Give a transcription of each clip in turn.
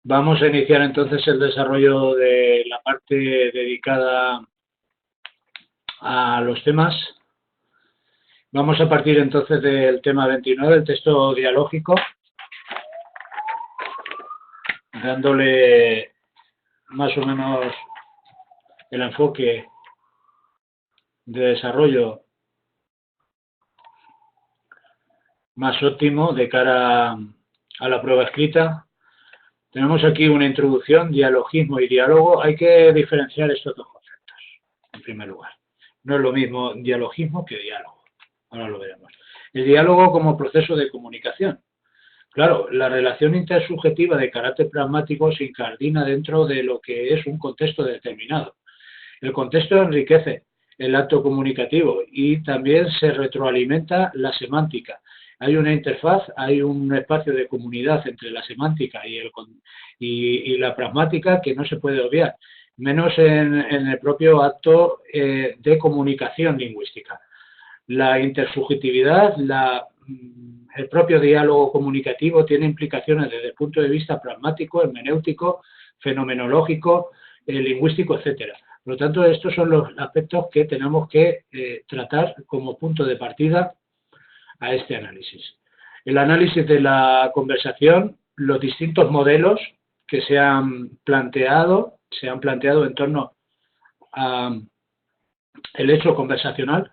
Vamos a iniciar entonces el desarrollo de la parte dedicada a los temas. Vamos a partir entonces del tema 29, el texto dialógico, dándole más o menos el enfoque de desarrollo más óptimo de cara a la prueba escrita. Tenemos aquí una introducción, dialogismo y diálogo. Hay que diferenciar estos dos conceptos, en primer lugar. No es lo mismo dialogismo que diálogo. Ahora lo veremos. El diálogo como proceso de comunicación. Claro, la relación intersubjetiva de carácter pragmático se incardina dentro de lo que es un contexto determinado. El contexto enriquece el acto comunicativo y también se retroalimenta la semántica. Hay una interfaz, hay un espacio de comunidad entre la semántica y la pragmática que no se puede obviar, menos en el propio acto de comunicación lingüística. La intersubjetividad, el propio diálogo comunicativo tiene implicaciones desde el punto de vista pragmático, hermenéutico, fenomenológico, lingüístico, etcétera. Por lo tanto, estos son los aspectos que tenemos que tratar como punto de partida a este análisis. El análisis de la conversación, los distintos modelos que se han planteado en torno al hecho conversacional.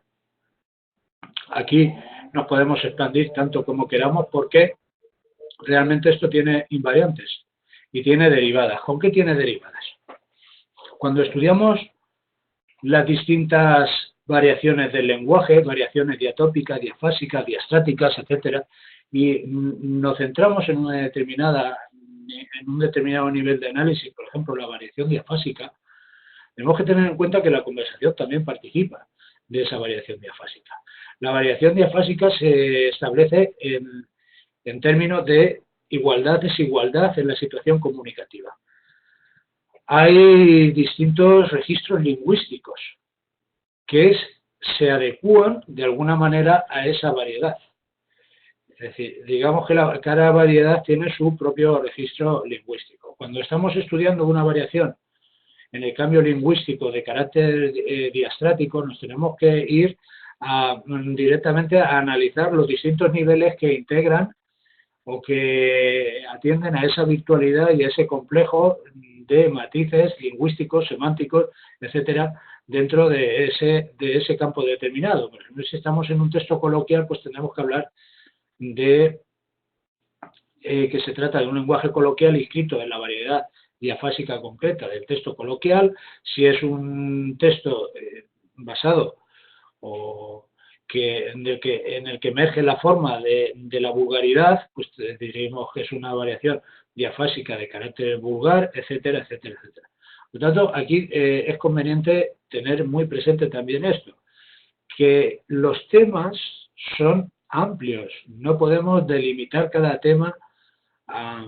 Aquí nos podemos expandir tanto como queramos porque realmente esto tiene invariantes y tiene derivadas. ¿Con qué tiene derivadas? Cuando estudiamos las distintas variaciones del lenguaje, variaciones diatópicas, diafásicas, diastráticas, etcétera, y nos centramos en un determinado nivel de análisis, por ejemplo, la variación diafásica, tenemos que tener en cuenta que la conversación también participa de esa variación diafásica. La variación diafásica se establece en términos de igualdad-desigualdad en la situación comunicativa. Hay distintos registros lingüísticos que se adecúan de alguna manera a esa variedad. Es decir, digamos que cada variedad tiene su propio registro lingüístico. Cuando estamos estudiando una variación en el cambio lingüístico de carácter diastrático, nos tenemos que ir directamente a analizar los distintos niveles que integran o que atienden a esa virtualidad y a ese complejo de matices lingüísticos, semánticos, etcétera, dentro de ese campo determinado. Por ejemplo, si estamos en un texto coloquial, pues tenemos que hablar de que se trata de un lenguaje coloquial inscrito en la variedad diafásica concreta del texto coloquial. Si es un texto basado o en el que emerge la forma de la vulgaridad, pues diríamos que es una variación diafásica de carácter vulgar, etcétera, etcétera, etcétera. Por lo tanto, aquí es conveniente tener muy presente también esto, que los temas son amplios, no podemos delimitar cada tema a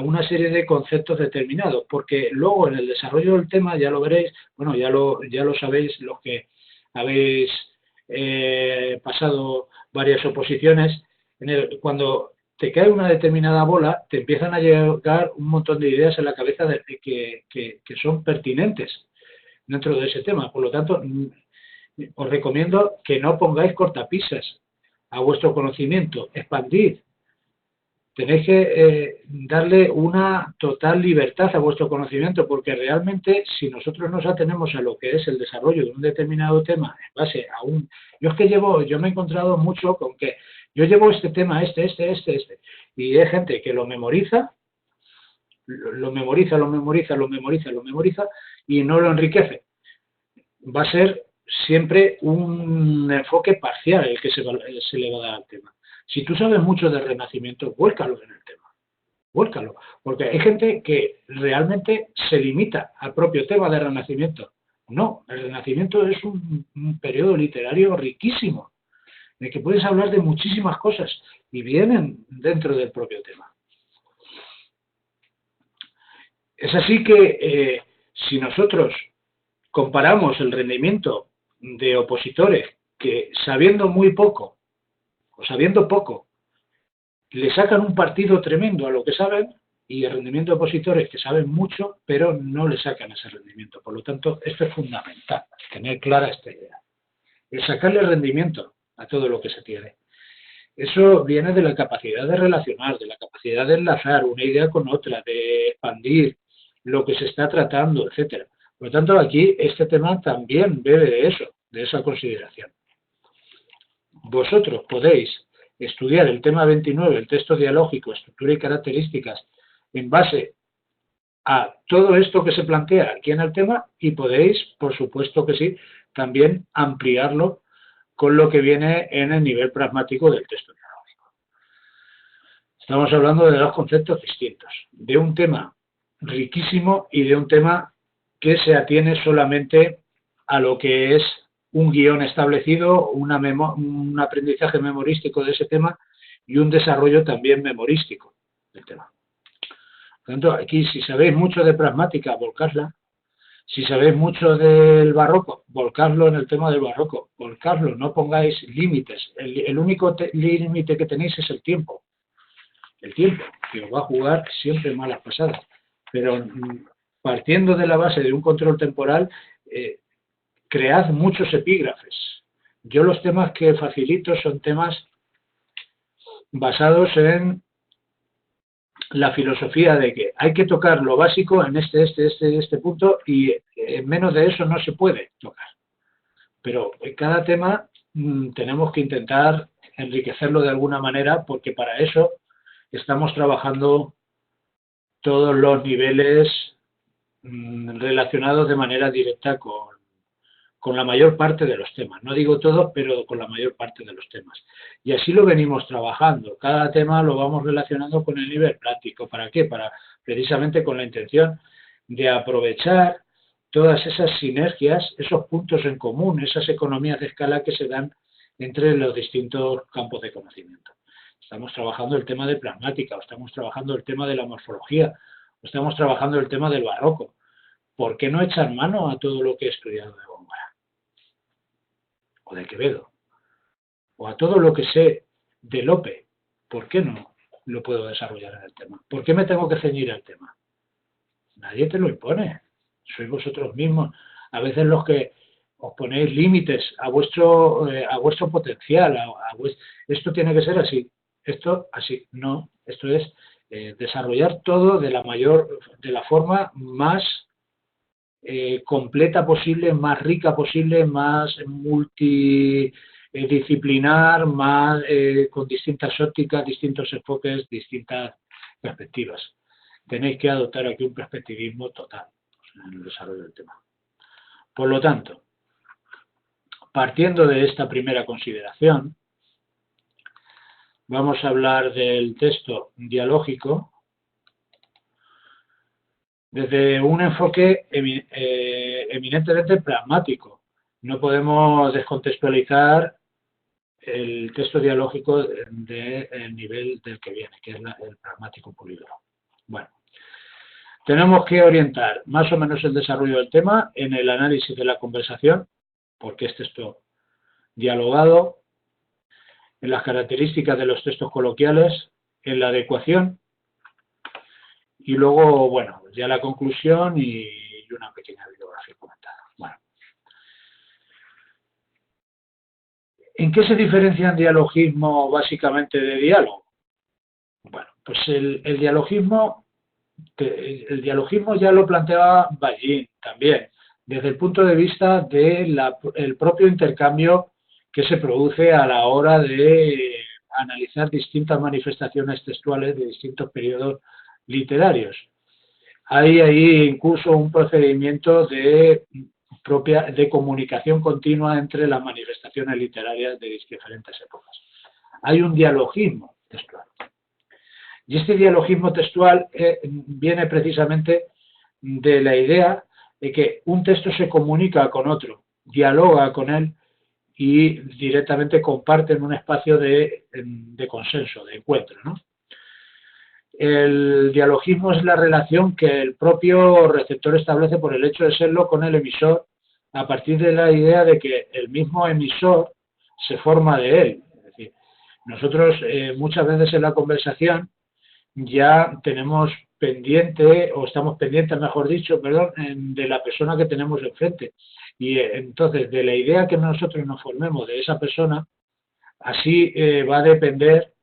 una serie de conceptos determinados, porque luego en el desarrollo del tema, ya lo veréis, bueno, ya lo sabéis los que habéis pasado varias oposiciones, cuando te cae una determinada bola, te empiezan a llegar un montón de ideas en la cabeza que son pertinentes dentro de ese tema. Por lo tanto, os recomiendo que no pongáis cortapisas a vuestro conocimiento, expandid. Tenéis que darle una total libertad a vuestro conocimiento, porque realmente si nosotros nos atenemos a lo que es el desarrollo de un determinado tema en base a un... Yo me he encontrado mucho con que yo llevo este tema, y hay gente que lo memoriza y no lo enriquece. Va a ser siempre un enfoque parcial el que se le va a dar al tema. Si tú sabes mucho del Renacimiento, vuélcalo en el tema, vuélcalo, porque hay gente que realmente se limita al propio tema del Renacimiento. No, el Renacimiento es un periodo literario riquísimo, de que puedes hablar de muchísimas cosas y vienen dentro del propio tema. Es así que si nosotros comparamos el rendimiento de opositores que sabiendo muy poco o sabiendo poco le sacan un partido tremendo a lo que saben, y el rendimiento de opositores que saben mucho, pero no le sacan ese rendimiento. Por lo tanto, esto es fundamental, tener clara esta idea. El sacarle rendimiento a todo lo que se tiene. Eso viene de la capacidad de relacionar, de la capacidad de enlazar una idea con otra, de expandir lo que se está tratando, etcétera. Por lo tanto, aquí este tema también bebe de eso, de esa consideración. Vosotros podéis estudiar el tema 29, el texto dialógico, estructura y características, en base a todo esto que se plantea aquí en el tema, y podéis, por supuesto que sí, también ampliarlo con lo que viene en el nivel pragmático del texto dialógico. Estamos hablando de dos conceptos distintos, de un tema riquísimo y de un tema que se atiene solamente a lo que es un guión establecido, un aprendizaje memorístico de ese tema y un desarrollo también memorístico del tema. Por lo tanto, aquí si sabéis mucho de pragmática, volcadla. Si sabéis mucho del barroco, volcadlo en el tema del barroco, volcadlo, no pongáis límites. El único límite que tenéis es el tiempo. El tiempo, que os va a jugar siempre malas pasadas. Pero partiendo de la base de un control temporal, cread muchos epígrafes. Yo los temas que facilito son temas basados en la filosofía de que hay que tocar lo básico en este punto y en menos de eso no se puede tocar. Pero en cada tema tenemos que intentar enriquecerlo de alguna manera porque para eso estamos trabajando todos los niveles relacionados de manera directa con la mayor parte de los temas. No digo todos, pero con la mayor parte de los temas. Y así lo venimos trabajando. Cada tema lo vamos relacionando con el nivel práctico. ¿Para qué? Para precisamente con la intención de aprovechar todas esas sinergias, esos puntos en común, esas economías de escala que se dan entre los distintos campos de conocimiento. Estamos trabajando el tema de pragmática, o estamos trabajando el tema de la morfología, o estamos trabajando el tema del barroco. ¿Por qué no echar mano a todo lo que he estudiado de Góngora? O de Quevedo, o a todo lo que sé de Lope? ¿Por qué no lo puedo desarrollar en el tema? ¿Por qué me tengo que ceñir al tema? Nadie te lo impone, sois vosotros mismos. A veces los que os ponéis límites a vuestro potencial, esto tiene que ser así, esto así, no, esto es desarrollar todo de la forma más completa posible, más rica posible, más multidisciplinar, más con distintas ópticas, distintos enfoques, distintas perspectivas. Tenéis que adoptar aquí un perspectivismo total en el desarrollo del tema. Por lo tanto, partiendo de esta primera consideración, vamos a hablar del texto dialógico desde un enfoque eminentemente pragmático. No podemos descontextualizar el texto dialógico del nivel del que viene, que es el pragmático puro y duro. Bueno, tenemos que orientar más o menos el desarrollo del tema en el análisis de la conversación, porque es texto dialogado, en las características de los textos coloquiales, en la adecuación, y luego, bueno, ya la conclusión y una pequeña bibliografía comentada. Bueno. ¿En qué se diferencian dialogismo básicamente de diálogo? Bueno, pues el dialogismo ya lo planteaba Ballín también, desde el punto de vista del propio intercambio que se produce a la hora de analizar distintas manifestaciones textuales de distintos periodos literarios. Hay ahí incluso un procedimiento de comunicación continua entre las manifestaciones literarias de diferentes épocas. Hay un dialogismo textual. Y este dialogismo textual viene precisamente de la idea de que un texto se comunica con otro, dialoga con él y directamente comparten un espacio de consenso, de encuentro, ¿no? El dialogismo es la relación que el propio receptor establece por el hecho de serlo con el emisor, a partir de la idea de que el mismo emisor se forma de él. Es decir, nosotros muchas veces en la conversación ya tenemos pendiente, o estamos pendientes, mejor dicho, perdón, de la persona que tenemos enfrente. Y entonces, de la idea que nosotros nos formemos de esa persona, así va a depender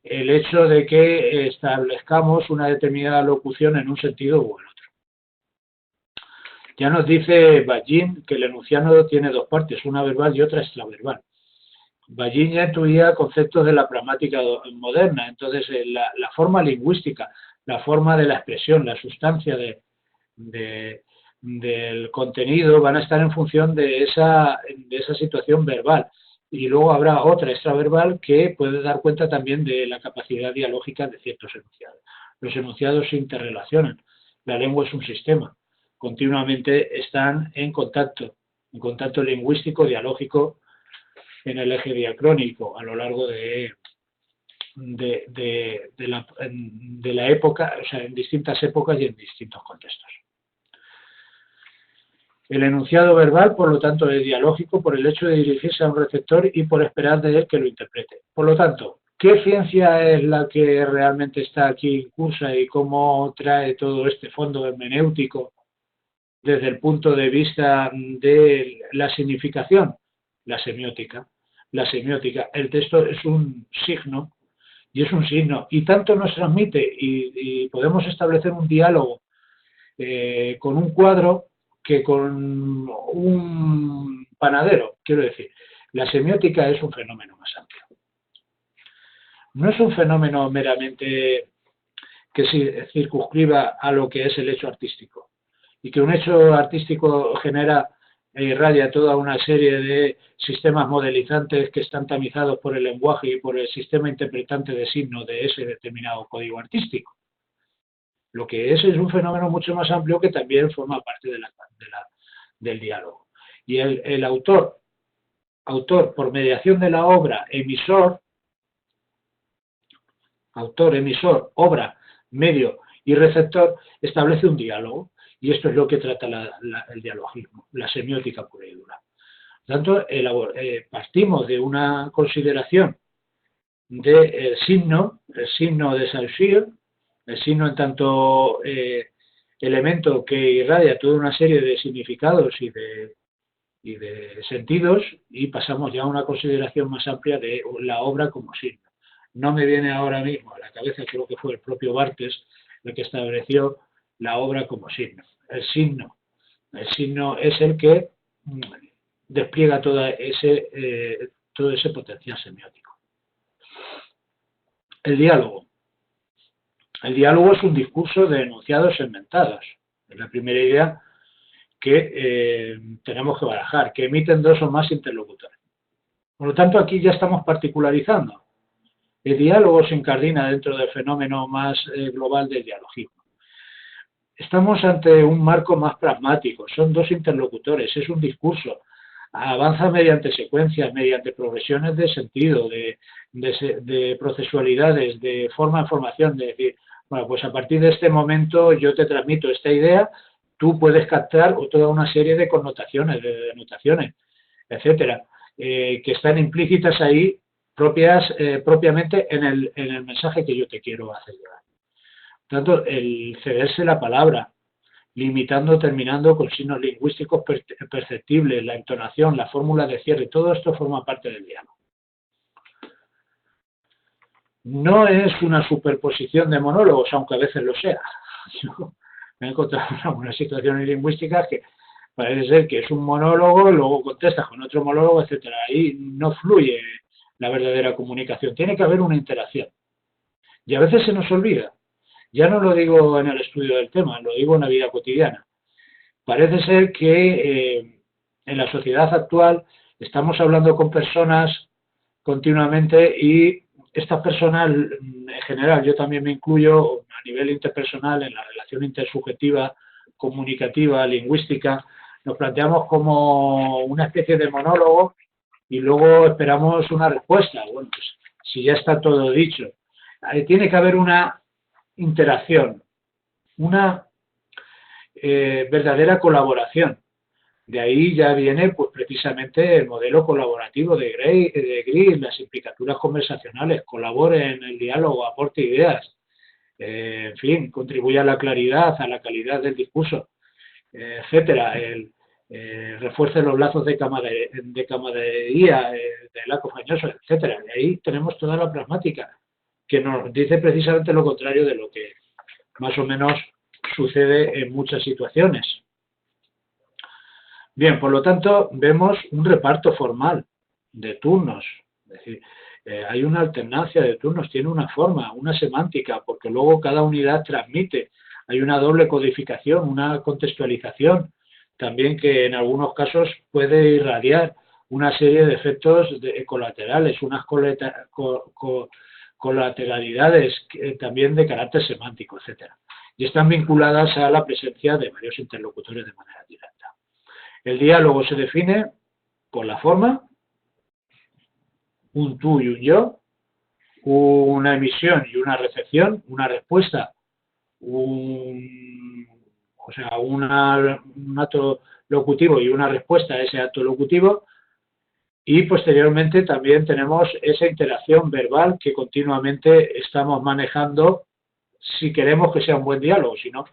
el hecho de que establezcamos una determinada locución en un sentido u el otro. Ya nos dice Ballín que el enunciado tiene dos partes, una verbal y otra extraverbal. Ballín ya intuía conceptos de la pragmática moderna, entonces la forma lingüística, la forma de la expresión, la sustancia del contenido van a estar en función de esa situación verbal. Y luego habrá otra extraverbal que puede dar cuenta también de la capacidad dialógica de ciertos enunciados. Los enunciados se interrelacionan. La lengua es un sistema. Continuamente están en contacto lingüístico, dialógico, en el eje diacrónico a lo largo de la época, o sea, en distintas épocas y en distintos contextos. El enunciado verbal, por lo tanto, es dialógico por el hecho de dirigirse a un receptor y por esperar de él que lo interprete. Por lo tanto, ¿qué ciencia es la que realmente está aquí incursa y cómo trae todo este fondo hermenéutico desde el punto de vista de la significación? La semiótica. La semiótica. El texto es un signo y es un signo y tanto nos transmite y podemos establecer un diálogo con un cuadro que con un panadero. Quiero decir, la semiótica es un fenómeno más amplio. No es un fenómeno meramente que se circunscriba a lo que es el hecho artístico y que un hecho artístico genera e irradia toda una serie de sistemas modelizantes que están tamizados por el lenguaje y por el sistema interpretante de signos de ese determinado código artístico. Lo que es un fenómeno mucho más amplio que también forma parte del diálogo. Y el autor, por mediación de la obra, emisor, obra, medio y receptor, establece un diálogo. Y esto es lo que trata el dialogismo, la semiótica pura y dura. Por tanto, partimos de una consideración del signo, el signo de Saussure, el signo en tanto elemento que irradia toda una serie de significados y de sentidos, y pasamos ya a una consideración más amplia de la obra como signo. No me viene ahora mismo a la cabeza, creo que fue el propio Barthes el que estableció la obra como signo. El signo es el que despliega todo ese potencial semiótico. El diálogo. El diálogo es un discurso de enunciados segmentados. Es la primera idea que tenemos que barajar, que emiten dos o más interlocutores. Por lo tanto, aquí ya estamos particularizando. El diálogo se incardina dentro del fenómeno más global del dialogismo. Estamos ante un marco más pragmático, son dos interlocutores, es un discurso, avanza mediante secuencias, mediante progresiones de sentido, de procesualidades, de forma de formación, de decir, bueno, pues a partir de este momento yo te transmito esta idea, tú puedes captar toda una serie de connotaciones, de denotaciones, etcétera, que están implícitas ahí propiamente en el mensaje que yo te quiero hacer llegar. Por tanto, el cederse la palabra, limitando, terminando con signos lingüísticos perceptibles, la entonación, la fórmula de cierre, todo esto forma parte del diálogo. No es una superposición de monólogos, aunque a veces lo sea. Yo me he encontrado en algunas situaciones lingüísticas que parece ser que es un monólogo, luego contestas con otro monólogo, etcétera. Ahí no fluye la verdadera comunicación. Tiene que haber una interacción. Y a veces se nos olvida. Ya no lo digo en el estudio del tema, lo digo en la vida cotidiana. Parece ser que en la sociedad actual estamos hablando con personas continuamente y estas personas, en general, yo también me incluyo a nivel interpersonal en la relación intersubjetiva, comunicativa, lingüística, nos planteamos como una especie de monólogo y luego esperamos una respuesta. Bueno, pues si ya está todo dicho, tiene que haber una interacción, una verdadera colaboración. De ahí ya viene pues precisamente el modelo colaborativo de Gris, las implicaturas conversacionales, colabore en el diálogo, aporte ideas. en fin, contribuye a la claridad, a la calidad del discurso, etcétera, refuerce los lazos de camaradería, de laco fañoso, etcétera. Y ahí tenemos toda la pragmática, que nos dice precisamente lo contrario de lo que más o menos sucede en muchas situaciones. Bien, por lo tanto, vemos un reparto formal de turnos, es decir, hay una alternancia de turnos, tiene una forma, una semántica, porque luego cada unidad transmite, hay una doble codificación, una contextualización, también que en algunos casos puede irradiar una serie de efectos colaterales, unas colateralidades también de carácter semántico, etcétera. Y están vinculadas a la presencia de varios interlocutores de manera directa. El diálogo se define por la forma, un tú y un yo, una emisión y una recepción, una respuesta, un acto locutivo y una respuesta a ese acto locutivo, y posteriormente también tenemos esa interacción verbal que continuamente estamos manejando si queremos que sea un buen diálogo, si no,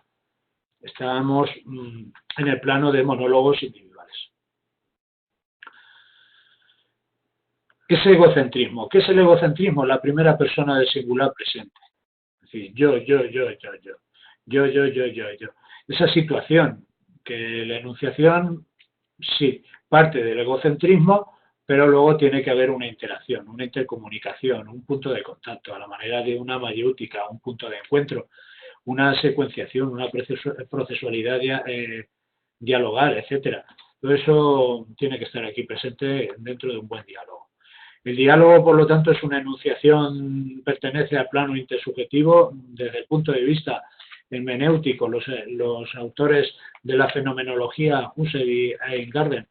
estamos en el plano de monólogos individuales. Ese egocentrismo. ¿Qué es el egocentrismo? La primera persona del singular presente. Es decir, yo. Esa situación que la enunciación, sí, parte del egocentrismo, pero luego tiene que haber una interacción, una intercomunicación, un punto de contacto, a la manera de una mayéutica, un punto de encuentro, una secuenciación, una procesualidad dialogal, etcétera. Todo eso tiene que estar aquí presente dentro de un buen diálogo. El diálogo, por lo tanto, es una enunciación, pertenece al plano intersubjetivo desde el punto de vista hermenéutico. Los autores de la fenomenología, Husserl y Eingarten,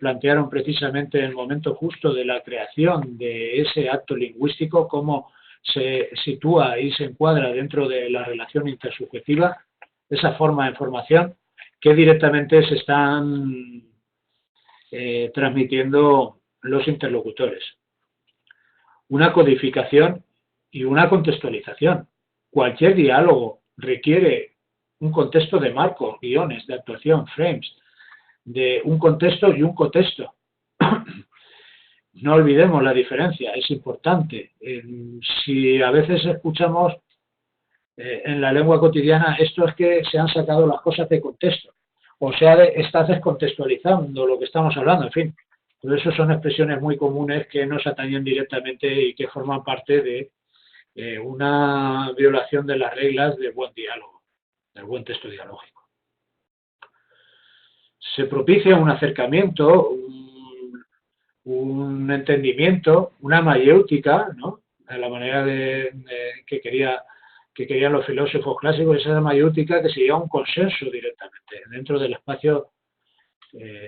plantearon precisamente el momento justo de la creación de ese acto lingüístico, cómo se sitúa y se encuadra dentro de la relación intersubjetiva, esa forma de formación que directamente se están transmitiendo los interlocutores. Una codificación y una contextualización. Cualquier diálogo requiere un contexto de marco, guiones, de actuación, frames, de un contexto y un contexto. No olvidemos la diferencia, es importante. Si a veces escuchamos en la lengua cotidiana, esto es que se han sacado las cosas de contexto, o sea, estás descontextualizando lo que estamos hablando, en fin. Todo eso son expresiones muy comunes que nos atañen directamente y que forman parte de una violación de las reglas del buen diálogo, del buen texto dialógico. Se propicia un acercamiento, un entendimiento, una mayéutica, ¿no? A la manera que querían los filósofos clásicos, esa mayéutica que sería un consenso directamente dentro del espacio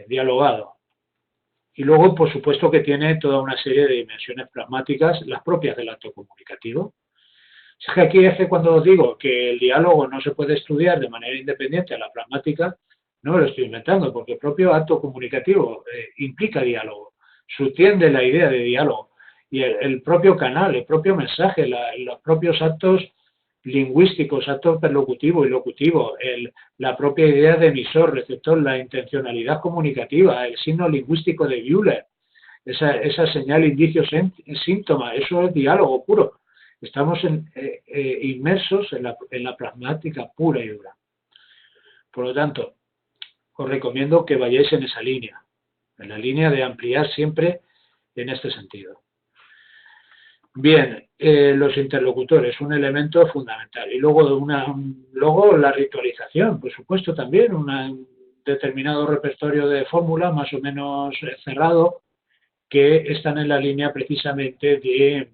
dialogado. Y luego, por supuesto, que tiene toda una serie de dimensiones pragmáticas, las propias del acto comunicativo. Es que aquí es que cuando os digo que el diálogo no se puede estudiar de manera independiente a la pragmática, no me lo estoy inventando, porque el propio acto comunicativo implica diálogo, subtiende la idea de diálogo, y el propio canal, el propio mensaje, los propios actos lingüísticos, actos perlocutivo y locutivo, la propia idea de emisor, receptor, la intencionalidad comunicativa, el signo lingüístico de Bühler, esa señal, indicio, síntoma, eso es diálogo puro. Estamos inmersos en la pragmática pura y dura. Por lo tanto, os recomiendo que vayáis en esa línea, en la línea de ampliar siempre en este sentido. Bien, los interlocutores, un elemento fundamental. Y luego la ritualización, por supuesto, también, un determinado repertorio de fórmulas más o menos cerrado, que están en la línea precisamente de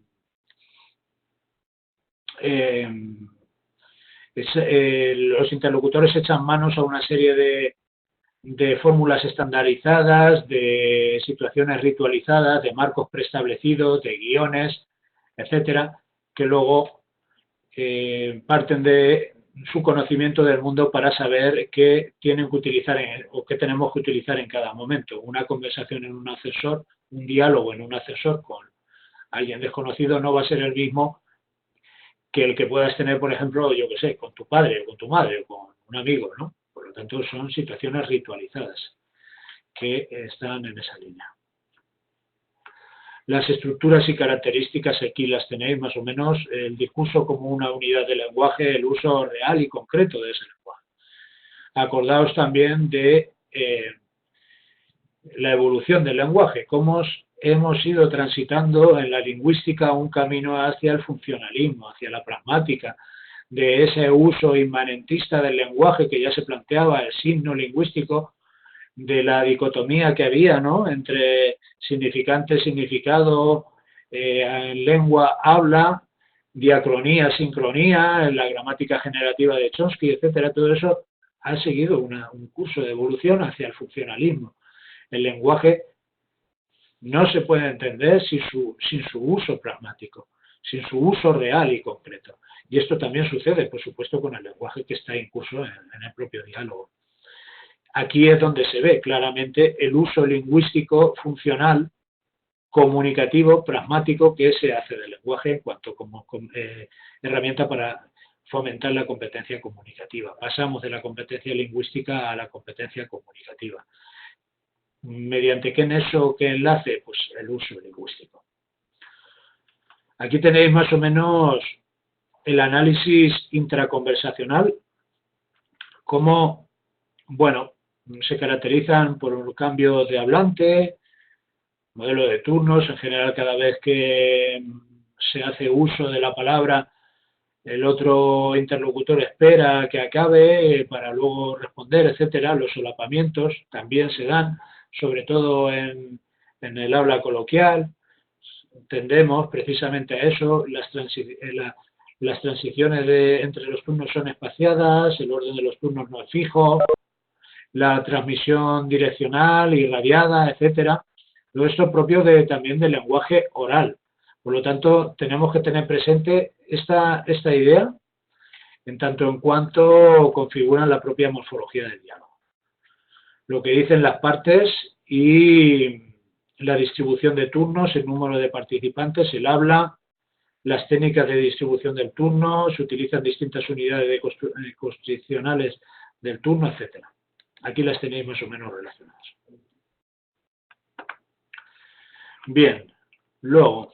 los interlocutores echan manos a una serie de fórmulas estandarizadas, de situaciones ritualizadas, de marcos preestablecidos, de guiones, etcétera, que luego parten de su conocimiento del mundo para saber qué tienen que utilizar o qué tenemos que utilizar en cada momento. Una conversación en un ascensor, un diálogo en un ascensor con alguien desconocido no va a ser el mismo que el que puedas tener, por ejemplo, yo qué sé, con tu padre o con tu madre o con un amigo, ¿no? Por lo tanto, son situaciones ritualizadas que están en esa línea. Las estructuras y características aquí las tenéis más o menos, el discurso como una unidad de lenguaje, el uso real y concreto de ese lenguaje. Acordaos también de la evolución del lenguaje, cómo hemos ido transitando en la lingüística un camino hacia el funcionalismo, hacia la pragmática, de ese uso inmanentista del lenguaje que ya se planteaba, el signo lingüístico, de la dicotomía que había, ¿no?, entre significante, significado, lengua, habla, diacronía, sincronía, la gramática generativa de Chomsky, etcétera. Todo eso ha seguido un curso de evolución hacia el funcionalismo. El lenguaje no se puede entender sin su uso pragmático, sin su uso real y concreto. Y esto también sucede, por supuesto, con el lenguaje que está en curso en el propio diálogo. Aquí es donde se ve claramente el uso lingüístico funcional, comunicativo, pragmático que se hace del lenguaje en cuanto como herramienta para fomentar la competencia comunicativa. Pasamos de la competencia lingüística a la competencia comunicativa. ¿Mediante qué nexo o qué enlace? Pues el uso lingüístico. Aquí tenéis más o menos el análisis intraconversacional, cómo, bueno, se caracterizan por un cambio de hablante, modelo de turnos, en general cada vez que se hace uso de la palabra, el otro interlocutor espera que acabe para luego responder, etcétera. Los solapamientos también se dan, sobre todo en el habla coloquial. Tendemos precisamente a eso, las transiciones entre los turnos son espaciadas, el orden de los turnos no es fijo, la transmisión direccional, irradiada, etcétera. Todo esto propio también del lenguaje oral. Por lo tanto, tenemos que tener presente esta idea en tanto en cuanto configuran la propia morfología del diálogo. Lo que dicen las partes y la distribución de turnos, el número de participantes, el habla, las técnicas de distribución del turno, se utilizan distintas unidades constitucionales del turno, etcétera. Aquí las tenéis más o menos relacionadas. Bien, luego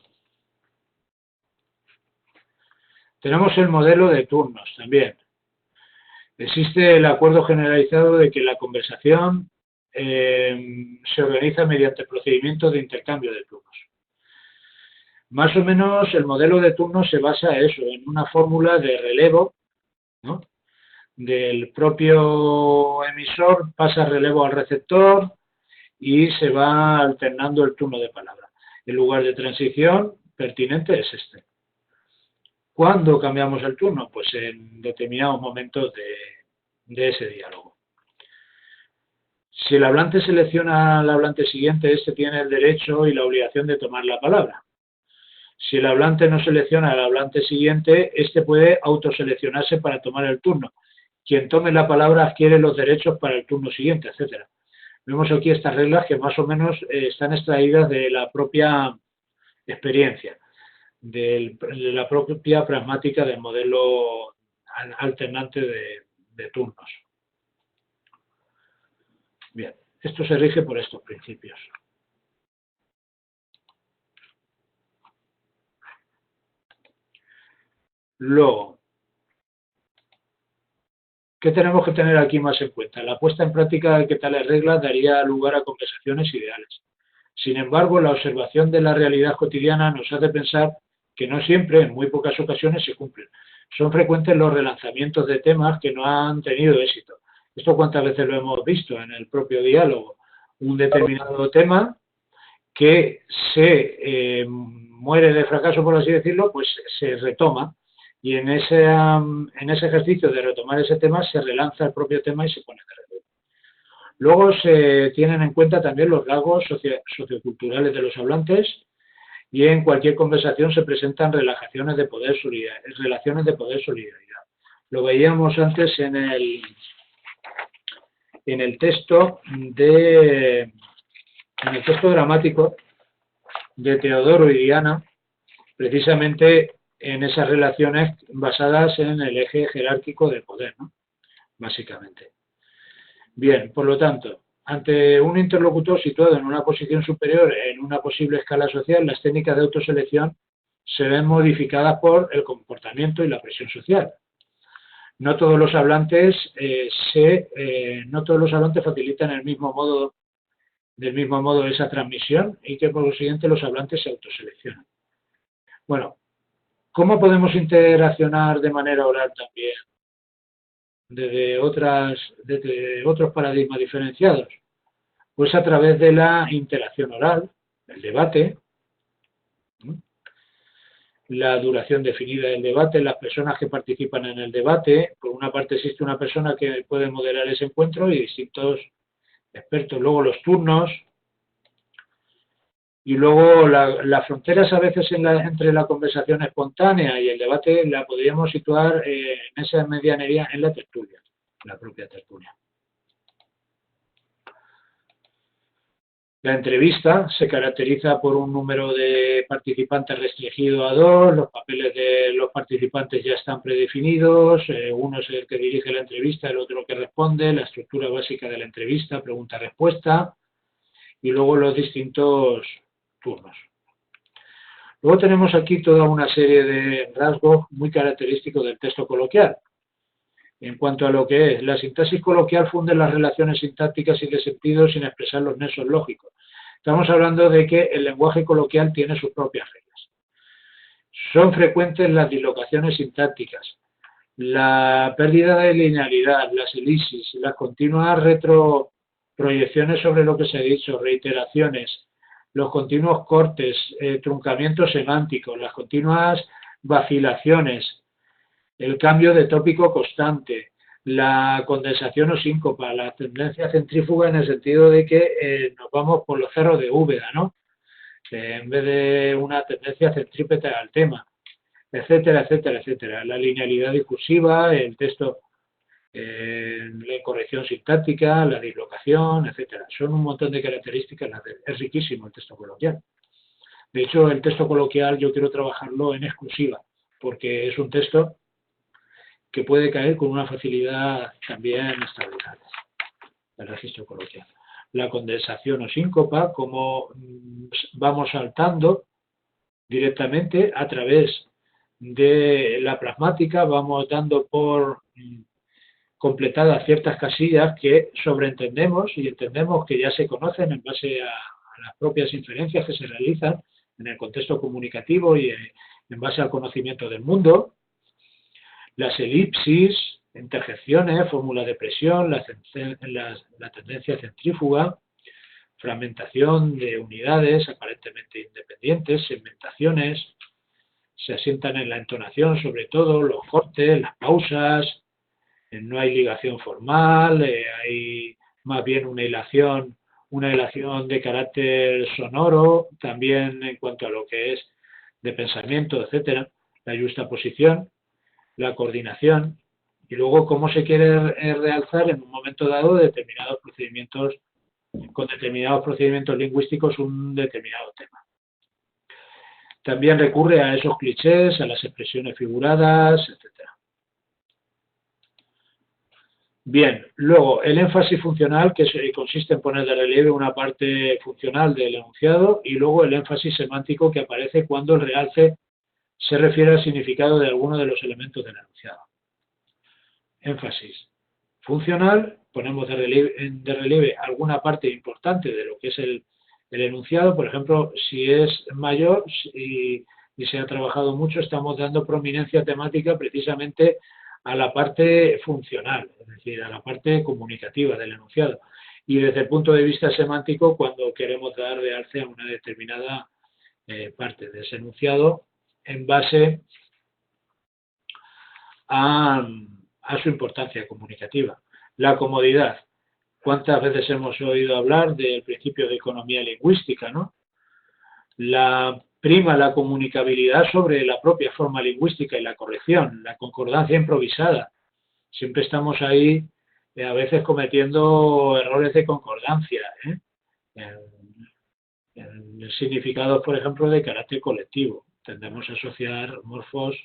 tenemos el modelo de turnos también. Existe el acuerdo generalizado de que la conversación se organiza mediante procedimientos de intercambio de turnos. Más o menos el modelo de turnos se basa en eso, en una fórmula de relevo, ¿no?, del propio emisor, pasa relevo al receptor y se va alternando el turno de palabra. El lugar de transición pertinente es este. ¿Cuándo cambiamos el turno? Pues en determinados momentos de ese diálogo. Si el hablante selecciona al hablante siguiente, este tiene el derecho y la obligación de tomar la palabra. Si el hablante no selecciona al hablante siguiente, este puede autoseleccionarse para tomar el turno. Quien tome la palabra adquiere los derechos para el turno siguiente, etcétera. Vemos aquí estas reglas que más o menos están extraídas de la propia experiencia, de la propia pragmática del modelo alternante de turnos. Bien, esto se rige por estos principios. Luego, ¿qué tenemos que tener aquí más en cuenta? La puesta en práctica de que tales reglas daría lugar a conversaciones ideales. Sin embargo, la observación de la realidad cotidiana nos hace pensar que no siempre, en muy pocas ocasiones, se cumplen. Son frecuentes los relanzamientos de temas que no han tenido éxito. Esto cuántas veces lo hemos visto en el propio diálogo. Un determinado tema que se muere de fracaso, por así decirlo, pues se retoma. Y en ese ejercicio de retomar ese tema se relanza el propio tema y se pone de relevo. Luego se tienen en cuenta también los rasgos socioculturales de los hablantes y en cualquier conversación se presentan relaciones de poder solidaridad. Lo veíamos antes en el texto dramático de Teodoro y Diana, precisamente en esas relaciones basadas en el eje jerárquico de poder, ¿no? Básicamente. Bien, por lo tanto, ante un interlocutor situado en una posición superior en una posible escala social, las técnicas de autoselección se ven modificadas por el comportamiento y la presión social. No todos los hablantes facilitan del mismo modo esa transmisión y que por lo siguiente los hablantes se autoseleccionan. Bueno, ¿cómo podemos interaccionar de manera oral también desde otros paradigmas diferenciados? Pues a través de la interacción oral, el debate, la duración definida del debate, las personas que participan en el debate. Por una parte existe una persona que puede moderar ese encuentro y distintos expertos. Luego los turnos y luego las fronteras a veces entre la conversación espontánea y el debate la podríamos situar en esa medianería en la tertulia, la propia tertulia. La entrevista se caracteriza por un número de participantes restringido a 2, los papeles de los participantes ya están predefinidos, uno es el que dirige la entrevista, el otro el que responde, la estructura básica de la entrevista, pregunta-respuesta, y luego los distintos turnos. Luego tenemos aquí toda una serie de rasgos muy característicos del texto coloquial. En cuanto a lo que es, la sintaxis coloquial funde las relaciones sintácticas y de sentido sin expresar los nexos lógicos. Estamos hablando de que el lenguaje coloquial tiene sus propias reglas. Son frecuentes las dislocaciones sintácticas, la pérdida de linealidad, las elipsis, las continuas retroproyecciones sobre lo que se ha dicho, reiteraciones, los continuos cortes, truncamientos semánticos, las continuas vacilaciones, el cambio de tópico constante, la condensación o síncopa, la tendencia centrífuga en el sentido de que nos vamos por los cerros de Úbeda, ¿no? En vez de una tendencia centrípeta al tema, etcétera, etcétera, etcétera. La linealidad discursiva, el texto, la corrección sintáctica, la dislocación, etcétera. Son un montón de características. Es riquísimo el texto coloquial. De hecho, el texto coloquial yo quiero trabajarlo en exclusiva, porque es un texto que puede caer con una facilidad también extraordinaria, el registro coloquial. La condensación o síncopa, como vamos saltando directamente a través de la pragmática, vamos dando por completadas ciertas casillas que sobreentendemos y entendemos que ya se conocen en base a las propias inferencias que se realizan en el contexto comunicativo y en base al conocimiento del mundo. Las elipsis, interjecciones, fórmulas de presión, la tendencia centrífuga, fragmentación de unidades aparentemente independientes, segmentaciones, se asientan en la entonación sobre todo, los cortes, las pausas, no hay ligación formal, hay más bien una hilación de carácter sonoro, también en cuanto a lo que es de pensamiento, etcétera, la justaposición, la coordinación y luego cómo se quiere realzar en un momento dado con determinados procedimientos lingüísticos un determinado tema. También recurre a esos clichés, a las expresiones figuradas, etcétera. Bien, luego el énfasis funcional, que consiste en poner de relieve una parte funcional del enunciado, y luego el énfasis semántico, que aparece cuando el realce se refiere al significado de alguno de los elementos del enunciado. Énfasis funcional, ponemos de relieve alguna parte importante de lo que es el enunciado. Por ejemplo, si es mayor y se ha trabajado mucho, estamos dando prominencia temática precisamente a la parte funcional, es decir, a la parte comunicativa del enunciado. Y desde el punto de vista semántico, cuando queremos dar realce a una determinada parte de ese enunciado en base a su importancia comunicativa. La comodidad. ¿Cuántas veces hemos oído hablar del principio de economía lingüística, ¿no? Prima la comunicabilidad sobre la propia forma lingüística y la corrección, la concordancia improvisada. Siempre estamos ahí a veces cometiendo errores de concordancia, en significados, por ejemplo, de carácter colectivo. tendemos a asociar morfos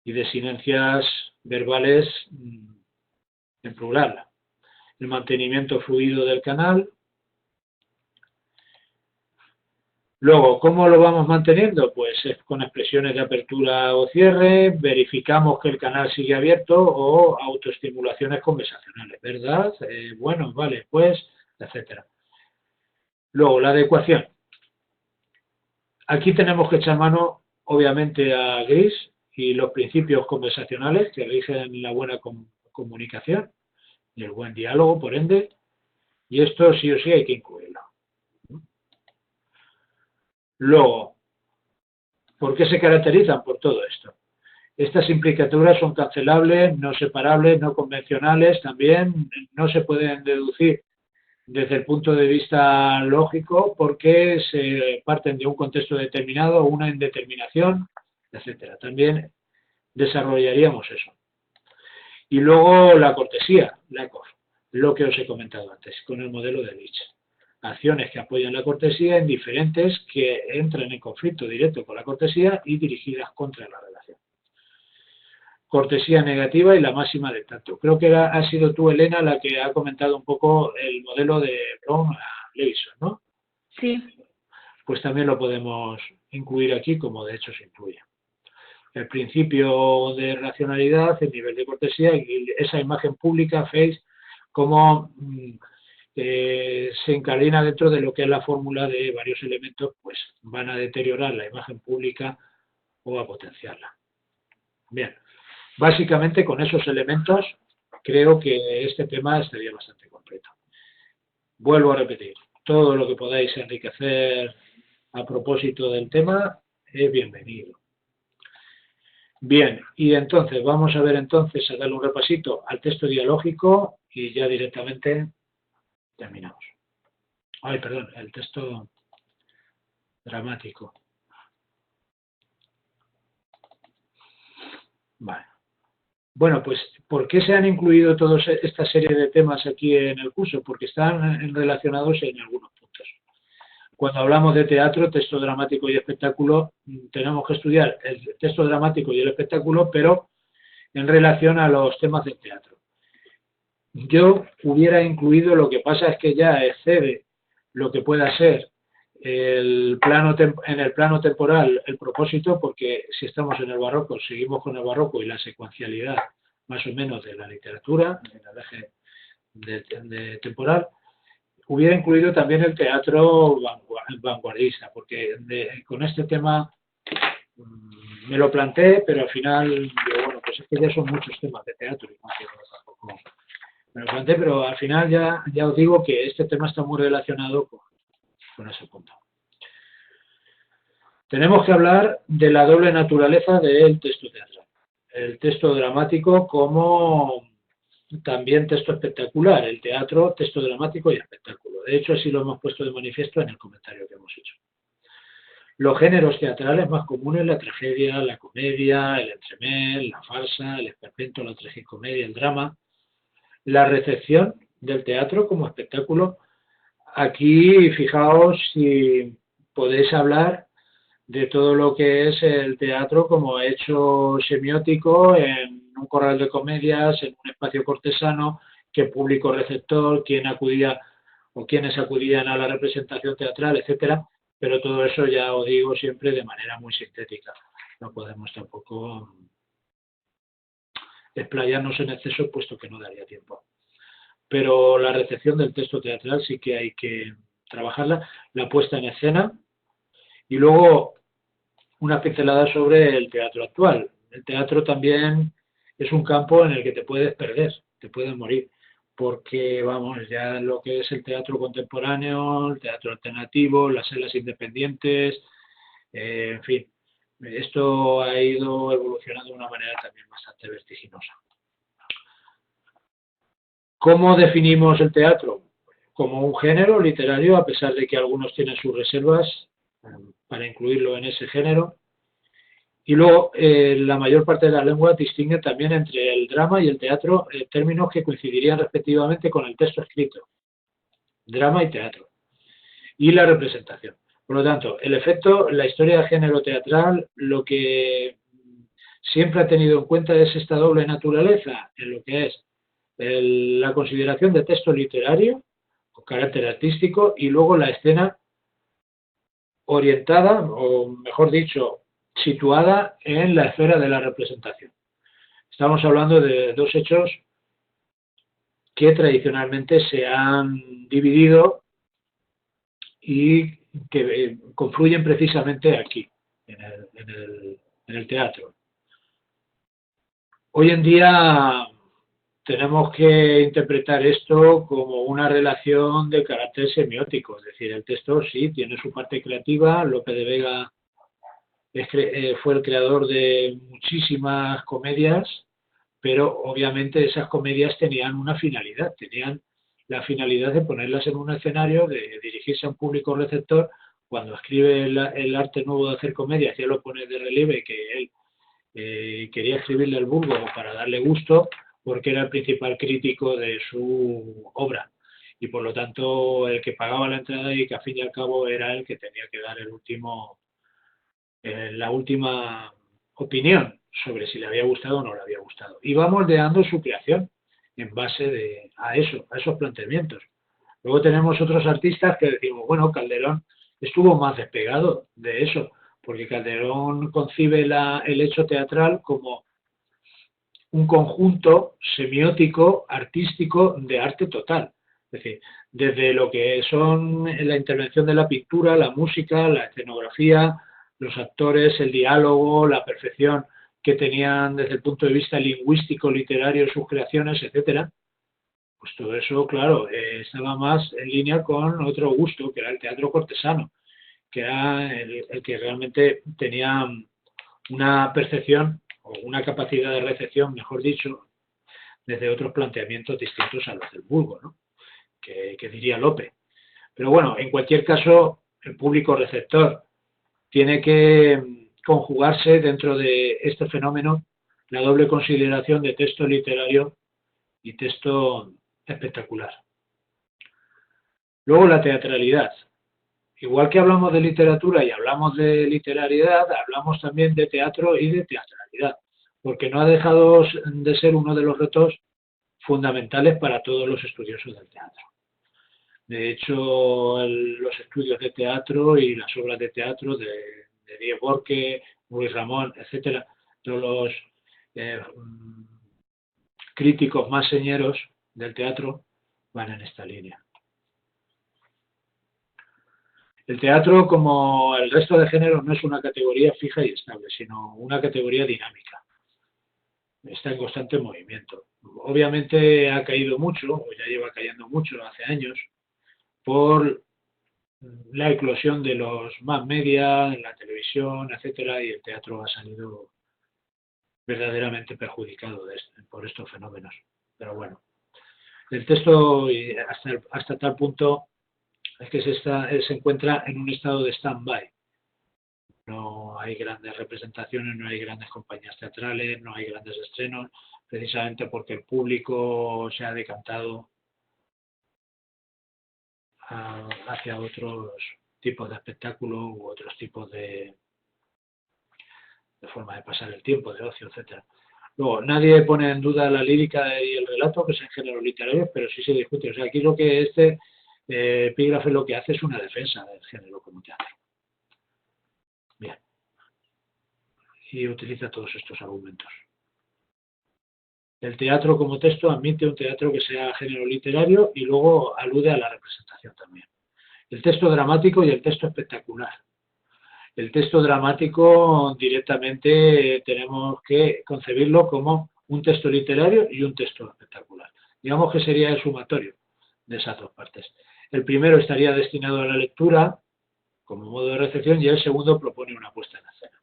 y desinencias verbales en plural. El mantenimiento fluido del canal. Luego, ¿cómo lo vamos manteniendo? Pues con expresiones de apertura o cierre, verificamos que el canal sigue abierto o autoestimulaciones conversacionales, ¿verdad? Bueno, vale, pues, etcétera. Luego, la adecuación. Aquí tenemos que echar mano, obviamente, a Gris y los principios conversacionales que rigen la buena comunicación y el buen diálogo, por ende, y esto sí o sí hay que incluirlo. Luego, ¿por qué se caracterizan por todo esto? Estas implicaturas son cancelables, no separables, no convencionales, también no se pueden deducir desde el punto de vista lógico porque se parten de un contexto determinado, una indeterminación, etcétera. También desarrollaríamos eso. Y luego la cortesía, lo que os he comentado antes, con el modelo de Lich. Acciones que apoyan la cortesía, indiferentes que entran en conflicto directo con la cortesía y dirigidas contra la relación. Cortesía negativa y la máxima de tacto. Creo que ha sido tú, Elena, la que ha comentado un poco el modelo de Brown-Levison, ¿no? Sí. Pues también lo podemos incluir aquí, como de hecho se incluye. El principio de racionalidad, el nivel de cortesía y esa imagen pública, face, como se incardina dentro de lo que es la fórmula de varios elementos, pues van a deteriorar la imagen pública o a potenciarla. Bien, básicamente con esos elementos creo que este tema estaría bastante completo. Vuelvo a repetir, todo lo que podáis enriquecer a propósito del tema es bienvenido. Bien, y entonces vamos a ver entonces, a darle un repasito al texto dialógico y ya directamente terminamos. Ay, perdón, el texto dramático. Vale. Bueno, pues, ¿por qué se han incluido toda esta serie de temas aquí en el curso? Porque están relacionados en algunos puntos. Cuando hablamos de teatro, texto dramático y espectáculo, tenemos que estudiar el texto dramático y el espectáculo, pero en relación a los temas del teatro. Yo hubiera incluido, lo que pasa es que ya excede lo que pueda ser en el plano temporal el propósito, porque si estamos en el barroco, seguimos con el barroco y la secuencialidad más o menos de la literatura, en el eje temporal. Hubiera incluido también el teatro vanguardista, porque con este tema me lo planteé, pero al final digo, bueno, pues es que ya son muchos temas de teatro y no quiero tampoco. Me lo planteé, pero al final ya os digo que este tema está muy relacionado con ese punto. Tenemos que hablar de la doble naturaleza del texto teatral. El texto dramático como también texto espectacular, el teatro, texto dramático y espectáculo. De hecho, así lo hemos puesto de manifiesto en el comentario que hemos hecho. Los géneros teatrales más comunes, la tragedia, la comedia, el entremés, la farsa, el esperpento, la tragicomedia, el drama. La recepción del teatro como espectáculo. Aquí, fijaos si podéis hablar de todo lo que es el teatro como hecho semiótico en un corral de comedias, en un espacio cortesano, qué público receptor, quién acudía o quiénes acudían a la representación teatral, etcétera, pero todo eso ya os digo siempre de manera muy sintética. No podemos tampoco explayarnos en exceso, puesto que no daría tiempo. Pero la recepción del texto teatral sí que hay que trabajarla, la puesta en escena y luego una pincelada sobre el teatro actual. El teatro también es un campo en el que te puedes perder, te puedes morir, porque vamos, ya lo que es el teatro contemporáneo, el teatro alternativo, las salas independientes, en fin, esto ha ido evolucionando de una manera también bastante vertiginosa. ¿Cómo definimos el teatro? Como un género literario, a pesar de que algunos tienen sus reservas para incluirlo en ese género. Y luego, la mayor parte de las lenguas distinguen también entre el drama y el teatro, términos que coincidirían respectivamente con el texto escrito, drama y teatro, y la representación. Por lo tanto, el efecto, la historia del género teatral, lo que siempre ha tenido en cuenta es esta doble naturaleza en lo que es la consideración de texto literario con carácter artístico y luego la escena orientada, o mejor dicho, situada en la esfera de la representación. Estamos hablando de dos hechos que tradicionalmente se han dividido y que confluyen precisamente aquí, en el teatro. Hoy en día tenemos que interpretar esto como una relación de carácter semiótico, es decir, el texto sí tiene su parte creativa. Lope de Vega fue el creador de muchísimas comedias, pero obviamente esas comedias tenían una finalidad, tenían la finalidad de ponerlas en un escenario, de dirigirse a un público receptor. Cuando escribe el arte nuevo de hacer comedias, ya lo pone de relieve que él quería escribirle al vulgo para darle gusto, porque era el principal crítico de su obra y por lo tanto el que pagaba la entrada y que a fin y al cabo era el que tenía que dar la última opinión sobre si le había gustado o no le había gustado. Y va moldeando su creación en base a esos planteamientos. Luego tenemos otros artistas que decimos, bueno, Calderón estuvo más despegado de eso, porque Calderón concibe el hecho teatral como un conjunto semiótico, artístico, de arte total. Es decir, desde lo que son la intervención de la pintura, la música, la escenografía, los actores, el diálogo, la perfección que tenían desde el punto de vista lingüístico, literario, sus creaciones, etcétera. Pues todo eso, claro, estaba más en línea con otro gusto, que era el teatro cortesano, que era el que realmente tenía una percepción o una capacidad de recepción, mejor dicho, desde otros planteamientos distintos a los del vulgo, ¿no? que diría Lope. Pero bueno, en cualquier caso, el público receptor tiene que conjugarse dentro de este fenómeno la doble consideración de texto literario y texto espectacular. Luego la teatralidad. Igual que hablamos de literatura y hablamos de literariedad, hablamos también de teatro y de teatralidad, porque no ha dejado de ser uno de los retos fundamentales para todos los estudiosos del teatro. De hecho, los estudios de teatro y las obras de teatro de Diego Borque, Luis Ramón, etcétera, todos los críticos más señeros del teatro van en esta línea. El teatro, como el resto de géneros, no es una categoría fija y estable, sino una categoría dinámica. Está en constante movimiento. Obviamente ha caído mucho, o ya lleva cayendo mucho hace años, por la eclosión de los más media, la televisión, etcétera, y el teatro ha salido verdaderamente perjudicado por estos fenómenos. Pero bueno, el texto hasta tal punto es que se encuentra en un estado de stand-by. No hay grandes representaciones, no hay grandes compañías teatrales, no hay grandes estrenos, precisamente porque el público se ha decantado hacia otros tipos de espectáculos u otros tipos de forma de pasar el tiempo, de ocio, etcétera. Luego, nadie pone en duda la lírica y el relato, que es el género literario, pero sí se discute. O sea, aquí lo que este epígrafe lo que hace es una defensa del género como teatro. Bien. Y utiliza todos estos argumentos. El teatro como texto admite un teatro que sea género literario y luego alude a la representación también. El texto dramático y el texto espectacular. El texto dramático directamente tenemos que concebirlo como un texto literario y un texto espectacular. Digamos que sería el sumatorio de esas dos partes. El primero estaría destinado a la lectura como modo de recepción y el segundo propone una puesta en escena.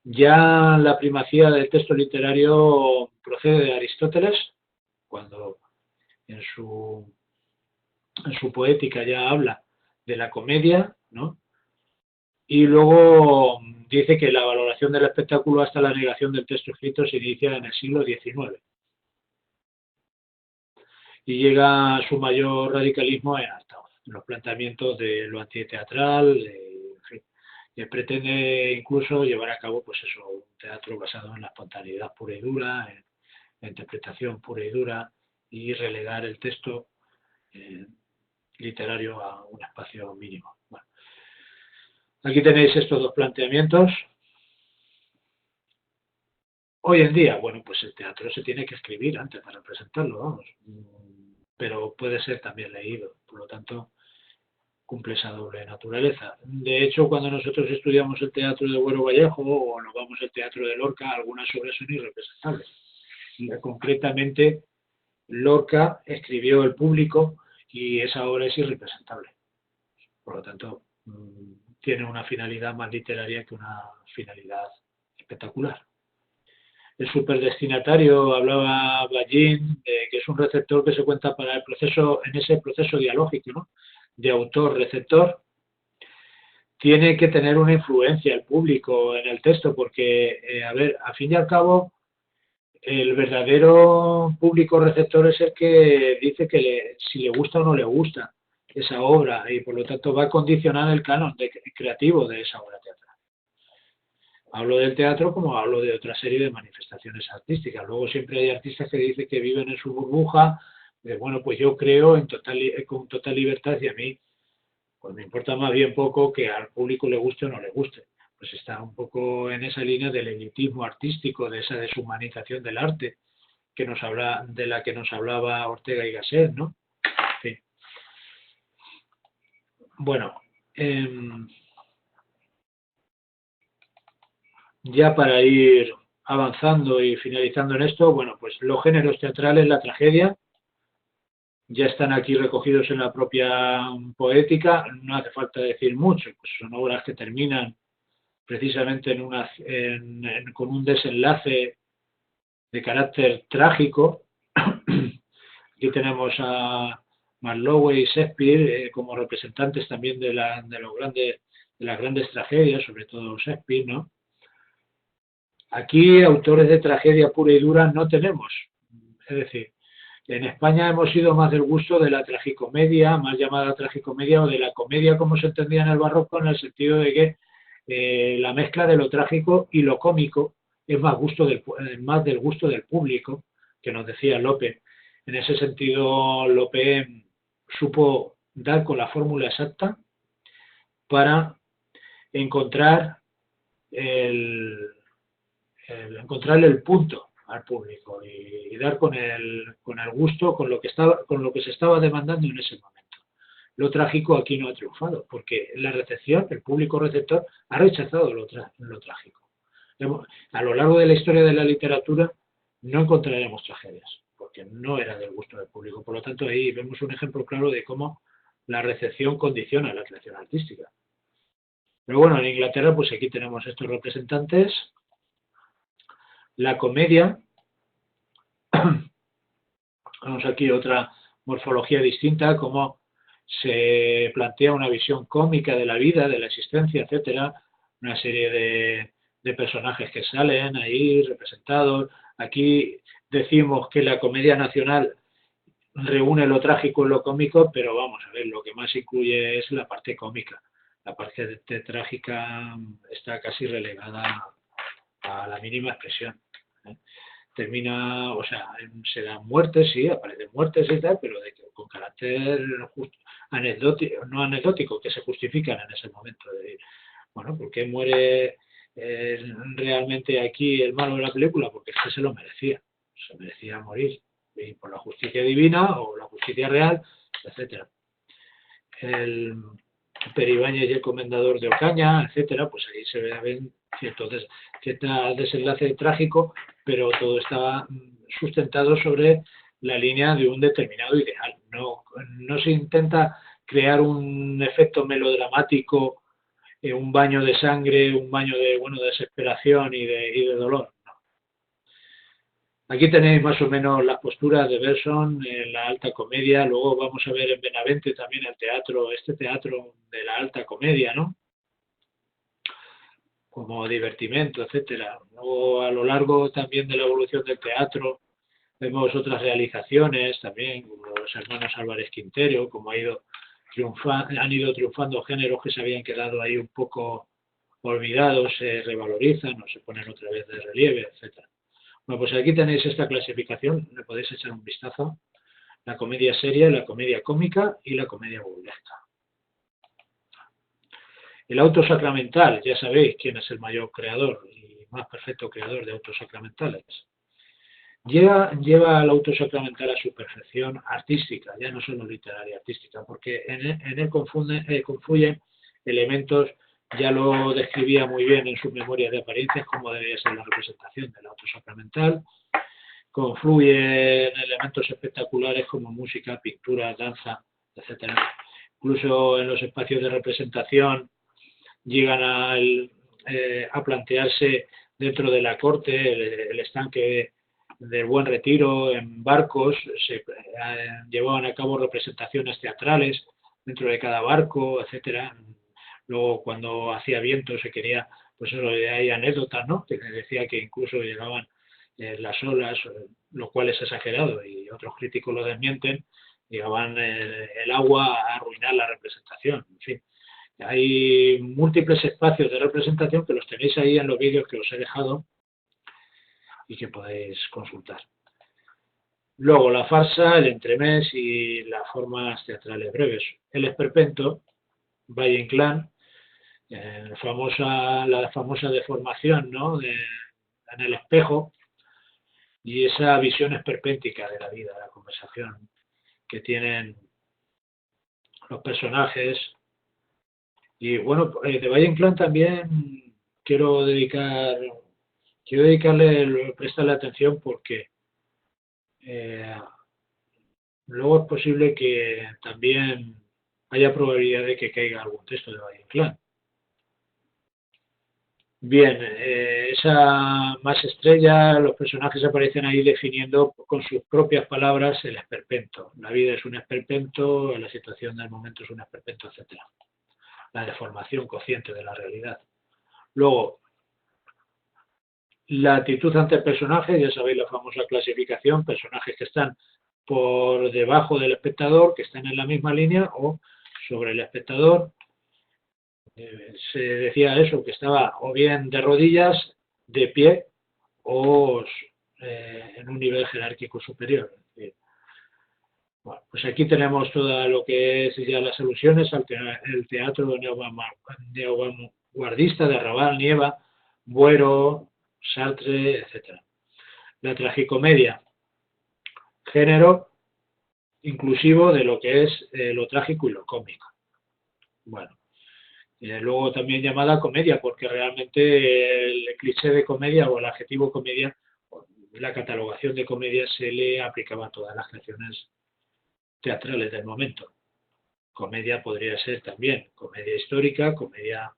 Ya la primacía del texto literario procede de Aristóteles, cuando en su poética ya habla de la comedia, ¿no? Y luego dice que la valoración del espectáculo hasta la negación del texto escrito se inicia en el siglo XIX. Y llega a su mayor radicalismo en Artaud. los planteamientos de lo antiteatral, en fin. Y pretende incluso llevar a cabo, pues eso, un teatro basado en la espontaneidad pura y dura, en la interpretación pura y dura, y relegar el texto literario a un espacio mínimo. Bueno, aquí tenéis estos dos planteamientos. Hoy en día, bueno, pues el teatro se tiene que escribir antes para representarlo, vamos, pero puede ser también leído, por lo tanto cumple esa doble naturaleza. De hecho, cuando nosotros estudiamos el teatro de Güero Vallejo o nos vamos al teatro de Lorca, algunas obras son irrepresentables. Concretamente, Lorca escribió El Público y esa obra es irrepresentable. Por lo tanto, tiene una finalidad más literaria que una finalidad espectacular. El superdestinatario, hablaba Ballín, que es un receptor que se cuenta para el proceso, en ese proceso dialógico, ¿no?, de autor-receptor. Tiene que tener una influencia el público en el texto, porque, a ver, a fin y al cabo, el verdadero público receptor es el que dice que si le gusta o no le gusta esa obra, y por lo tanto va a condicionar el canon creativo de esa obra teatral. Hablo del teatro como hablo de otra serie de manifestaciones artísticas. Luego siempre hay artistas que dicen que viven en su burbuja, de bueno, pues yo creo con total libertad y a mí pues me importa más bien poco que al público le guste o no le guste. Pues está un poco en esa línea del elitismo artístico, de esa deshumanización del arte de la que nos hablaba Ortega y Gasset, ¿no? Sí. Bueno, ya para ir avanzando y finalizando en esto, bueno, pues los géneros teatrales, la tragedia, ya están aquí recogidos en la propia poética, no hace falta decir mucho, pues son obras que terminan precisamente con un desenlace de carácter trágico. Aquí tenemos a Marlowe y Shakespeare como representantes también de las grandes tragedias, sobre todo Shakespeare, ¿no? Aquí autores de tragedia pura y dura no tenemos. Es decir, en España hemos sido más del gusto de la tragicomedia, más llamada tragicomedia, o de la comedia como se entendía en el barroco, en el sentido de que la mezcla de lo trágico y lo cómico es más del gusto del público, que nos decía Lope. En ese sentido, Lope supo dar con la fórmula exacta para encontrarle el punto al público y dar con el gusto, con lo que se estaba demandando en ese momento. Lo trágico aquí no ha triunfado, porque la recepción, el público receptor, ha rechazado lo trágico. A lo largo de la historia de la literatura no encontraremos tragedias, porque no era del gusto del público. Por lo tanto, ahí vemos un ejemplo claro de cómo la recepción condiciona la creación artística. Pero bueno, en Inglaterra, pues aquí tenemos estos representantes. La comedia, vemos aquí otra morfología distinta, como se plantea una visión cómica de la vida, de la existencia, etcétera, una serie de personajes que salen ahí representados. Aquí decimos que la comedia nacional reúne lo trágico y lo cómico, pero vamos a ver, lo que más incluye es la parte cómica. La parte trágica está casi relegada a la mínima expresión. Termina, o sea, se dan muertes, sí, aparecen muertes y tal, pero con carácter anecdótico, no anecdótico, que se justifican en ese momento. Bueno, ¿por qué muere realmente aquí el malo de la película? Porque es que se lo merecía, se merecía morir, y por la justicia divina o la justicia real, etcétera. El Peribáñez y el comendador de Ocaña, etcétera, pues ahí se ven cierto desenlace trágico, pero todo está sustentado sobre la línea de un determinado ideal. No se intenta crear un efecto melodramático, un baño de sangre, un baño de desesperación y de dolor. No. Aquí tenéis más o menos las posturas de Bergson en la alta comedia. Luego vamos a ver en Benavente también este teatro de la alta comedia, ¿no? Como divertimento, etcétera. Luego, a lo largo también de la evolución del teatro, vemos otras realizaciones también, como los hermanos Álvarez Quintero, como ha ido han ido triunfando géneros que se habían quedado ahí un poco olvidados, se revalorizan o se ponen otra vez de relieve, etcétera. Bueno, pues aquí tenéis esta clasificación, le podéis echar un vistazo. La comedia seria, la comedia cómica y la comedia burlesca. El auto sacramental, ya sabéis quién es el mayor creador y más perfecto creador de autos sacramentales. Lleva al auto sacramental a su perfección artística, ya no solo literaria, artística, porque en él confluyen elementos, ya lo describía muy bien en sus memorias de apariencias, como debía ser la representación del auto sacramental. Confluyen elementos espectaculares como música, pintura, danza, etcétera. Incluso en los espacios de representación llegan a plantearse dentro de la corte el estanque del Buen Retiro en barcos, se llevaban a cabo representaciones teatrales dentro de cada barco, etcétera. Luego, cuando hacía viento, se quería, pues eso, hay anécdotas, ¿no? Que decía que incluso llegaban las olas, lo cual es exagerado y otros críticos lo desmienten, llegaban el agua a arruinar la representación. En fin, hay múltiples espacios de representación que los tenéis ahí en los vídeos que os he dejado y que podéis consultar. Luego la farsa, el entremés y las formas teatrales breves. El esperpento, Valle Inclán, la famosa deformación, ¿no? En el espejo y esa visión esperpéntica de la vida, de la conversación que tienen los personajes. Y bueno, de Valle Inclán también quiero prestarle atención porque luego es posible que también haya probabilidad de que caiga algún texto de Valle Inclán. Bien, esa más estrella, los personajes aparecen ahí definiendo con sus propias palabras el esperpento. La vida es un esperpento, la situación del momento es un esperpento, etcétera. La deformación consciente de la realidad. Luego, la actitud ante el personaje, ya sabéis la famosa clasificación, personajes que están por debajo del espectador, que están en la misma línea o sobre el espectador. Se decía eso, que estaba o bien de rodillas, de pie o en un nivel jerárquico superior. Bueno, pues aquí tenemos todo lo que es ya las alusiones al teatro neovanguardista de Raval, Nieva, Buero, Sartre, etc. La tragicomedia, género inclusivo de lo que es lo trágico y lo cómico. Bueno, luego también llamada comedia, porque realmente el cliché de comedia o el adjetivo comedia, la catalogación de comedia se le aplicaba a todas las creaciones teatrales del momento. Comedia podría ser también comedia histórica, comedia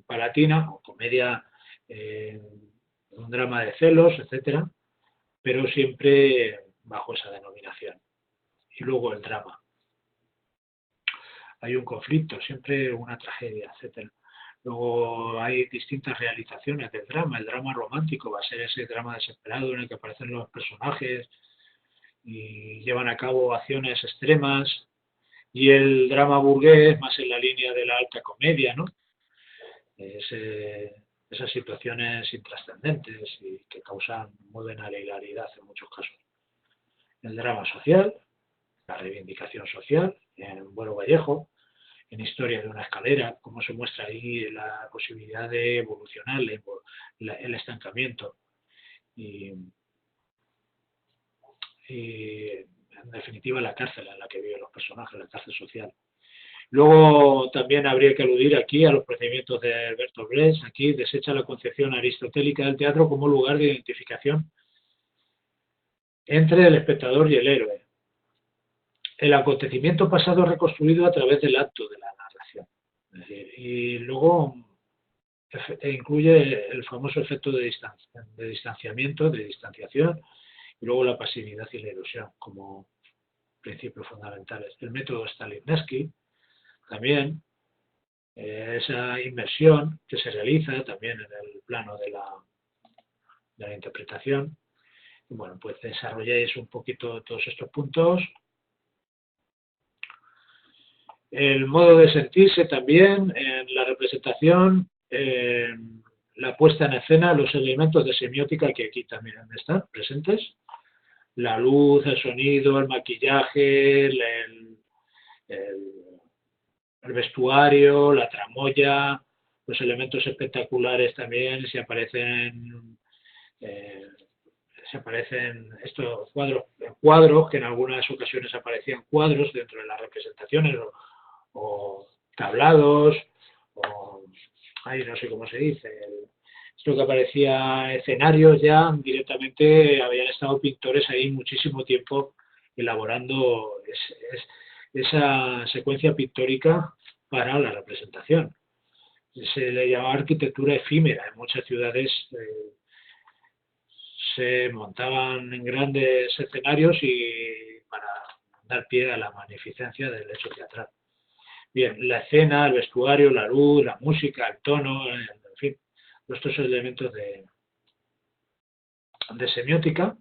palatina o comedia, un drama de celos, etcétera, pero siempre bajo esa denominación. Y luego el drama. Hay un conflicto, siempre una tragedia, etcétera. Luego hay distintas realizaciones del drama. El drama romántico va a ser ese drama desesperado en el que aparecen los personajes y llevan a cabo acciones extremas. Y el drama burgués más en la línea de la alta comedia, ¿no? Esas situaciones intrascendentes y que mueven a la hilaridad en muchos casos. El drama social, la reivindicación social, en Buero Vallejo, en Historia de una escalera, cómo se muestra ahí la posibilidad de evolucionar, el estancamiento y en definitiva la cárcel en la que viven los personajes, la cárcel social. Luego también habría que aludir aquí a los procedimientos de Bertolt Brecht. Aquí desecha la concepción aristotélica del teatro como lugar de identificación entre el espectador y el héroe. El acontecimiento pasado reconstruido a través del acto de la narración. Es decir, y luego incluye el famoso efecto de distanciamiento, de distanciación, y luego la pasividad y la ilusión como principios fundamentales. El método Stanislavski también, esa inmersión que se realiza también en el plano de la interpretación. Y bueno, pues desarrolléis un poquito todos estos puntos. El modo de sentirse también en la representación, la puesta en escena, los elementos de semiótica que aquí también están presentes, la luz, el sonido, el maquillaje, el- el vestuario, la tramoya, los elementos espectaculares también, eh, se aparecen estos cuadros que en algunas ocasiones aparecían cuadros dentro de las representaciones o tablados o ahí no sé cómo se dice esto que aparecía escenarios ya directamente habían estado pintores ahí muchísimo tiempo elaborando esa secuencia pictórica para la representación. Se le llamaba arquitectura efímera. En muchas ciudades se montaban en grandes escenarios y para dar pie a la magnificencia del hecho teatral. Bien, la escena, el vestuario, la luz, la música, el tono, en fin, estos elementos de semiótica.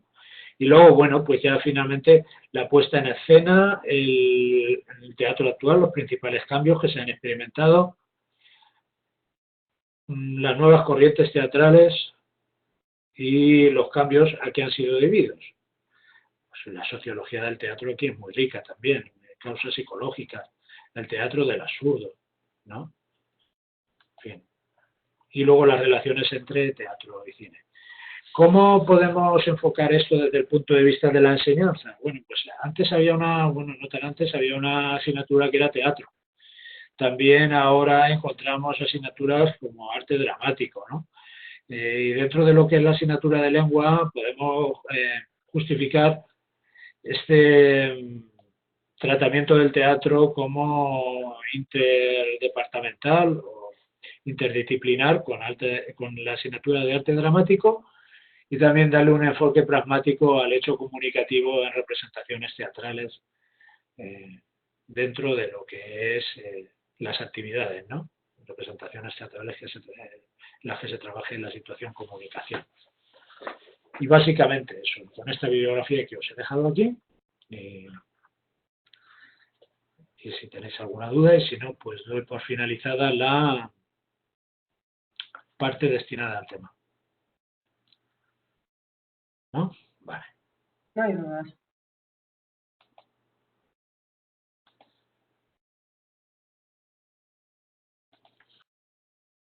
Y luego, bueno, pues ya finalmente la puesta en escena, el teatro actual, los principales cambios que se han experimentado, las nuevas corrientes teatrales y los cambios a que han sido debidos. Pues la sociología del teatro aquí es muy rica también, causas psicológicas, el teatro del absurdo, ¿no? En fin. Y luego las relaciones entre teatro y cine. ¿Cómo podemos enfocar esto desde el punto de vista de la enseñanza? Bueno, pues antes había no tan antes, había una asignatura que era teatro. También ahora encontramos asignaturas como arte dramático, ¿no? Y dentro de lo que es la asignatura de lengua podemos justificar este tratamiento del teatro como interdepartamental o interdisciplinar con la asignatura de arte dramático y también darle un enfoque pragmático al hecho comunicativo en representaciones teatrales eh, dentro de lo que es las actividades, ¿no? Representaciones teatrales las que se trabaje en la situación comunicación. Y básicamente eso, con esta bibliografía que os he dejado aquí, y si tenéis alguna duda, y si no, pues doy por finalizada la parte destinada al tema. ¿No? Vale. No hay dudas.